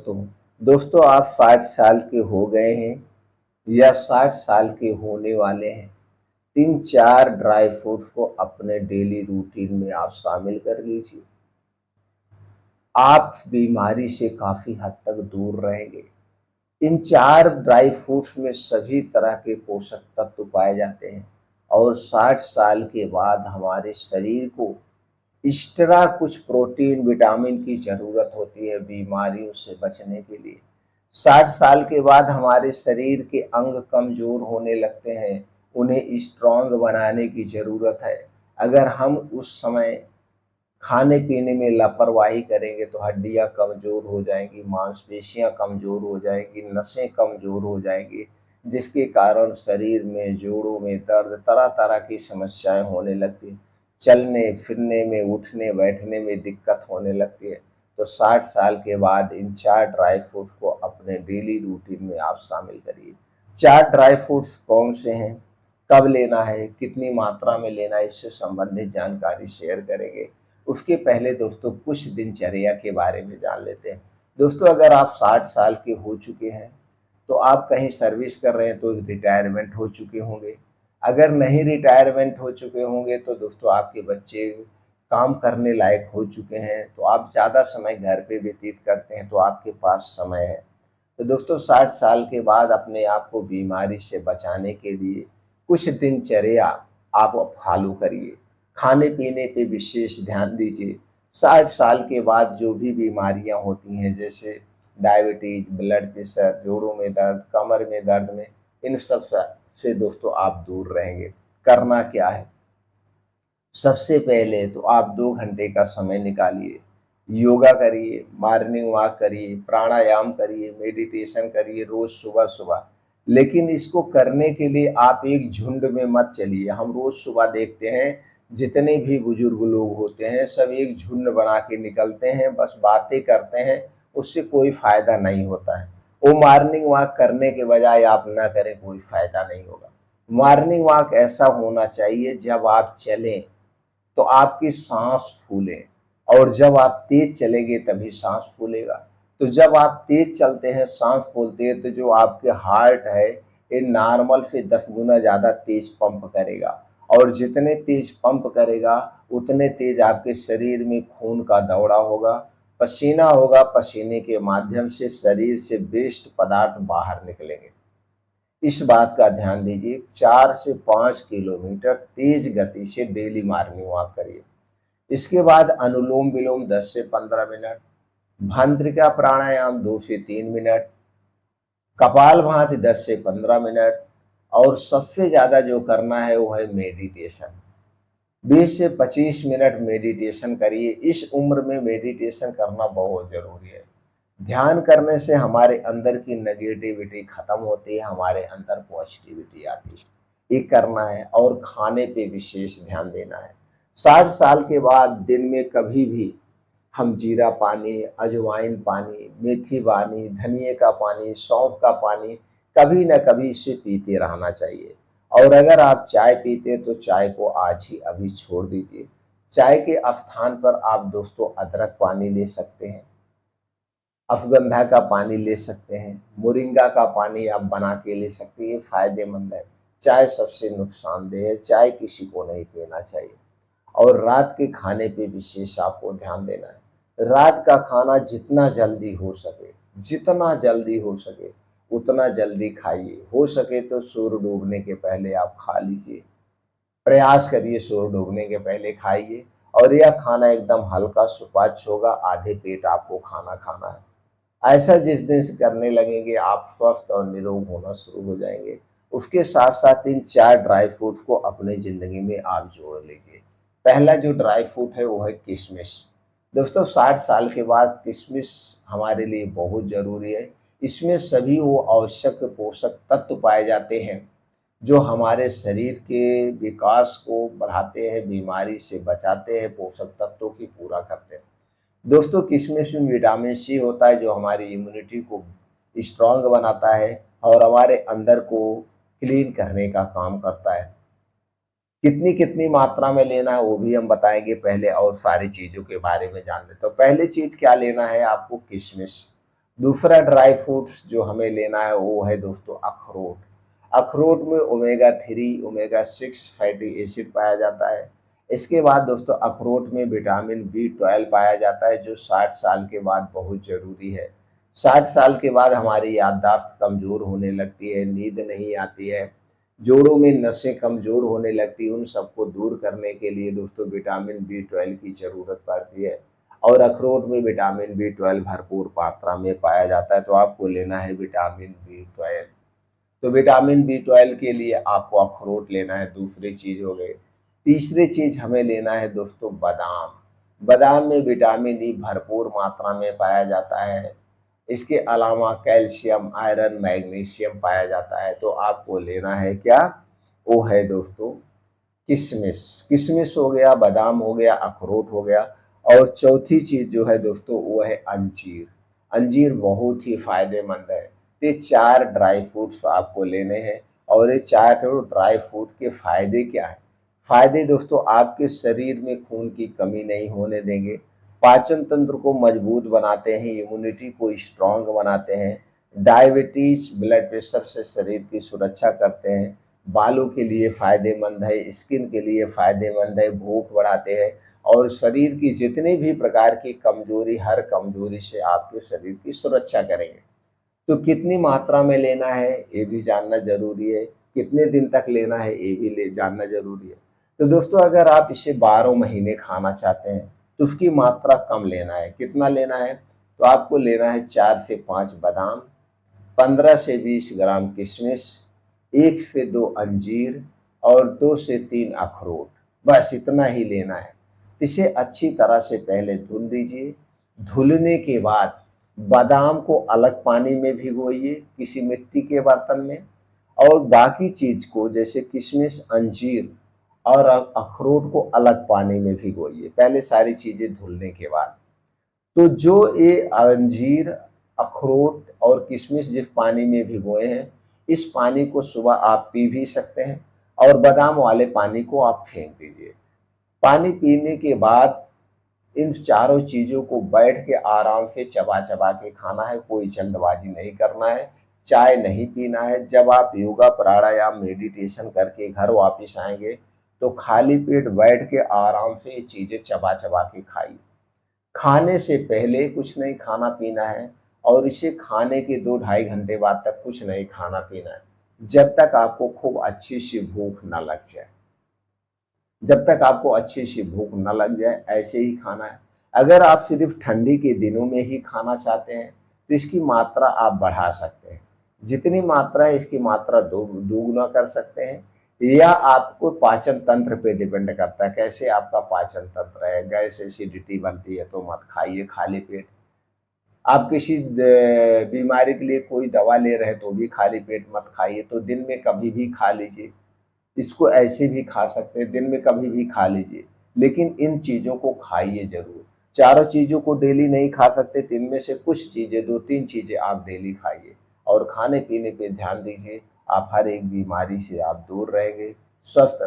दोस्तों आप 60 साल के हो गए हैं या 60 साल के होने वाले हैं। 3-4 ड्राई फ्रूट्स को अपने डेली रूटीन में आप शामिल कर लीजिए। आप बीमारी से काफ़ी हद तक दूर रहेंगे। इन 4 ड्राई फ्रूट्स में सभी तरह के पोषक तत्व पाए जाते हैं और 60 साल के बाद हमारे शरीर को एक्स्ट्रा कुछ प्रोटीन, विटामिन की ज़रूरत होती है बीमारियों से बचने के लिए। 60 साल के बाद हमारे शरीर के अंग कमज़ोर होने लगते हैं, उन्हें स्ट्रॉन्ग बनाने की ज़रूरत है। अगर हम उस समय खाने-पीने में लापरवाही करेंगे तो हड्डियाँ कमज़ोर हो जाएँगी, मांसपेशियाँ कमज़ोर हो जाएँगी, नसें कमज़ोर हो जाएँगी, जिसके कारण शरीर में, जोड़ों में दर्द, तरह-तरह की समस्याएँ होने लगती हैं। चलने-फिरने में, उठने-बैठने में दिक्कत होने लगती है। तो 60 साल के बाद इन 4 ड्राई फ्रूट्स को अपने डेली रूटीन में आप शामिल करिए। 4 ड्राई फ्रूट्स कौन से हैं, कब लेना है, कितनी मात्रा में लेना है, इससे संबंधित जानकारी शेयर करेंगे। उसके पहले दोस्तों कुछ दिनचर्या के बारे में जान लेते हैं। दोस्तों अगर आप 60 साल के हो चुके हैं, तो आप कहीं सर्विस कर रहे हैं तो रिटायरमेंट हो चुके होंगे। अगर नहीं रिटायरमेंट हो चुके होंगे तो दोस्तों आपके बच्चे काम करने लायक हो चुके हैं, तो आप ज़्यादा समय घर पे व्यतीत करते हैं, तो आपके पास समय है। तो दोस्तों 60 साल के बाद अपने आप को बीमारी से बचाने के लिए कुछ दिनचर्या आप फॉलो करिए। खाने-पीने पे विशेष ध्यान दीजिए। 60 साल के बाद जो भी बीमारियाँ होती हैं जैसे डायबिटीज़, ब्लड प्रेशर, जोड़ों में दर्द, कमर में दर्द में, इन सब से दोस्तों आप दूर रहेंगे। करना क्या है? सबसे पहले तो आप 2 घंटे का समय निकालिए, योगा करिए, मॉर्निंग वॉक करिए, प्राणायाम करिए, मेडिटेशन करिए रोज़ सुबह-सुबह। लेकिन इसको करने के लिए आप एक झुंड में मत चलिए। हम रोज़ सुबह देखते हैं जितने भी बुजुर्ग लोग होते हैं सब एक झुंड बना के निकलते हैं, बस बातें करते हैं, उससे कोई फ़ायदा नहीं होता है। वो मॉर्निंग वॉक करने के बजाय आप ना करें, कोई फ़ायदा नहीं होगा। मॉर्निंग वॉक ऐसा होना चाहिए जब आप चलें तो आपकी सांस फूले और जब आप तेज चलेंगे तभी सांस फूलेगा। तो जब आप तेज चलते हैं, सांस फूलती है, तो जो आपके हार्ट है ये नॉर्मल से 10 गुना ज़्यादा तेज पंप करेगा और जितने तेज पंप करेगा उतने तेज आपके शरीर में खून का दौड़ा होगा, पसीना होगा, पसीने के माध्यम से शरीर से वेस्ट पदार्थ बाहर निकलेंगे। इस बात का ध्यान दीजिए। 4 से 5 किलोमीटर तेज गति से डेली मॉर्निंग वॉक करिए। इसके बाद अनुलोम-विलोम 10 से 15 मिनट, भस्त्रिका प्राणायाम 2 से 3 मिनट, कपालभाति 10 से 15 मिनट और सबसे ज़्यादा जो करना है वो है मेडिटेशन। 20 से 25 मिनट मेडिटेशन करिए। इस उम्र में मेडिटेशन करना बहुत ज़रूरी है। ध्यान करने से हमारे अंदर की नेगेटिविटी खत्म होती है, हमारे अंदर पॉजिटिविटी आती है। ये करना है और खाने पे विशेष ध्यान देना है। 60 साल के बाद दिन में कभी भी हम जीरा पानी, अजवाइन पानी, मेथी पानी, धनिए का पानी, सौंफ का पानी कभी न कभी इसे पीते रहना चाहिए। और अगर आप चाय पीते तो चाय को आज ही अभी छोड़ दीजिए। चाय के स्थान पर आप दोस्तों अदरक पानी ले सकते हैं, अश्वगंधा का पानी ले सकते हैं, मोरिंगा का पानी आप बना के ले सकते हैं, ये फ़ायदेमंद है। चाय सबसे नुकसानदेह है, चाय किसी को नहीं पीना चाहिए। और रात के खाने पे विशेष आपको ध्यान देना है। रात का खाना जितना जल्दी हो सके, उतना जल्दी खाइए। हो सके तो सूर्य डूबने के पहले आप खा लीजिए। प्रयास करिए सूर्य डूबने के पहले खाइए और यह खाना एकदम हल्का सुपाच्य होगा, आधे पेट आपको खाना खाना है। ऐसा जिस दिन से करने लगेंगे आप स्वस्थ और निरोग होना शुरू हो जाएंगे। उसके साथ साथ इन 4 ड्राई फ्रूट्स को अपने ज़िंदगी में आप जोड़ लीजिए। पहला जो ड्राई फ्रूट है वो है किशमिश। दोस्तों 60 साल के बाद किशमिश हमारे लिए बहुत ज़रूरी है। इसमें सभी वो आवश्यक पोषक तत्व पाए जाते हैं जो हमारे शरीर के विकास को बढ़ाते हैं, बीमारी से बचाते हैं, पोषक तत्वों की पूरा करते हैं। दोस्तों किशमिश में विटामिन सी होता है जो हमारी इम्यूनिटी को स्ट्रांग बनाता है और हमारे अंदर को क्लीन करने का काम करता है। कितनी कितनी मात्रा में लेना है वो भी हम बताएंगे पहले और सारी चीज़ों के बारे में जान लेते हैं। तो पहली चीज़ क्या लेना है आपको, किशमिश। दूसरा ड्राई फ्रूट्स जो हमें लेना है वो है दोस्तों अखरोट। अखरोट में ओमेगा 3 ओमेगा 6 फैटी एसिड पाया जाता है। इसके बाद दोस्तों अखरोट में विटामिन B12 पाया जाता है जो 60 साल के बाद बहुत ज़रूरी है। 60 साल के बाद हमारी याददाश्त कमज़ोर होने लगती है, नींद नहीं आती है, जोड़ों में नसें कमज़ोर होने लगती हैं, उन सबको दूर करने के लिए दोस्तों विटामिन B12 की ज़रूरत पड़ती है। और अखरोट में विटामिन B12 भरपूर मात्रा में पाया जाता है, तो आपको लेना है विटामिन B12। तो विटामिन B12 के लिए आपको अखरोट लेना है, दूसरी चीज़ हो गई। तीसरी चीज़ हमें लेना है दोस्तों बादाम। बादाम में विटामिन ई भरपूर मात्रा में पाया जाता है। इसके अलावा कैल्शियम, आयरन, मैग्नीशियम पाया जाता है, तो आपको लेना है क्या? वो है दोस्तों किशमिश। किशमिश हो गया, बादाम हो गया, अखरोट हो गया और चौथी चीज़ जो है दोस्तों वो है अंजीर। अंजीर बहुत ही फ़ायदेमंद है। ये 4 ड्राई फ्रूट्स आपको लेने हैं और ये 4 ड्राई फ्रूट के फ़ायदे क्या हैं? फ़ायदे दोस्तों आपके शरीर में खून की कमी नहीं होने देंगे, पाचन तंत्र को मजबूत बनाते हैं, इम्यूनिटी को स्ट्रॉन्ग बनाते हैं, डायबिटीज़, ब्लड प्रेशर से शरीर की सुरक्षा करते हैं, बालों के लिए फ़ायदेमंद है, स्किन के लिए फ़ायदेमंद है, भूख बढ़ाते हैं और शरीर की जितनी भी प्रकार की कमज़ोरी, हर कमज़ोरी से आपके शरीर की सुरक्षा करेंगे। तो कितनी मात्रा में लेना है ये भी जानना ज़रूरी है, कितने दिन तक लेना है ये भी ले जानना ज़रूरी है। तो दोस्तों अगर आप इसे 12 महीने खाना चाहते हैं तो उसकी मात्रा कम लेना है। कितना लेना है? तो आपको लेना है 4 से 5 बादाम, 15 से 20 ग्राम किशमिश, 1 से 2 अंजीर और 2 से 3 अखरोट, बस इतना ही लेना है। इसे अच्छी तरह से पहले धुल दीजिए। धुलने के बाद बादाम को अलग पानी में भिगोइए किसी मिट्टी के बर्तन में और बाकी चीज़ को जैसे किशमिश, अंजीर और अखरोट को अलग पानी में भिगोइए, पहले सारी चीज़ें धुलने के बाद। तो जो ये अंजीर, अखरोट और किशमिश जिस पानी में भिगोए हैं, इस पानी को सुबह आप पी भी सकते हैं और बादाम वाले पानी को आप फेंक दीजिए। पानी पीने के बाद इन चारों चीज़ों को बैठ के आराम से चबा-चबा के खाना है, कोई जल्दबाजी नहीं करना है, चाय नहीं पीना है। जब आप योगा, प्राणायाम, मेडिटेशन करके घर वापस आएँगे, तो खाली पेट बैठ के आराम से ये चीज़ें चबा-चबा के खाइए। खाने से पहले कुछ नहीं खाना-पीना है और इसे खाने के 2 ढाई घंटे बाद तक कुछ नहीं खाना-पीना है, जब तक आपको खूब अच्छी-सी भूख ना लग जाए। जब तक आपको अच्छी-सी भूख ना लग जाए, ऐसे ही खाना है। अगर आप सिर्फ़ ठंडी के दिनों में ही खाना चाहते हैं, तो इसकी मात्रा आप बढ़ा सकते हैं। जितनी मात्रा है इसकी मात्रा दोगुना कर सकते हैं या आपको पाचन तंत्र पे डिपेंड करता है, कैसे आपका पाचन तंत्र है, गैस, एसिडिटी बनती है तो मत खाइए खाली पेट। आप किसी बीमारी के लिए कोई दवा ले रहे हैं तो भी खाली पेट मत खाइए, तो दिन में कभी भी खा लीजिए। इसको ऐसे भी खा सकते हैं, दिन में कभी भी खा लीजिए, लेकिन इन चीज़ों को खाइए ज़रूर। चारों चीज़ों को डेली नहीं खा सकते, तो इनमें से कुछ चीज़ें 2-3 चीज़ें आप डेली खाइए और खाने-पीने पे ध्यान दीजिए। आप हर एक बीमारी से आप दूर रहेंगे, स्वस्थ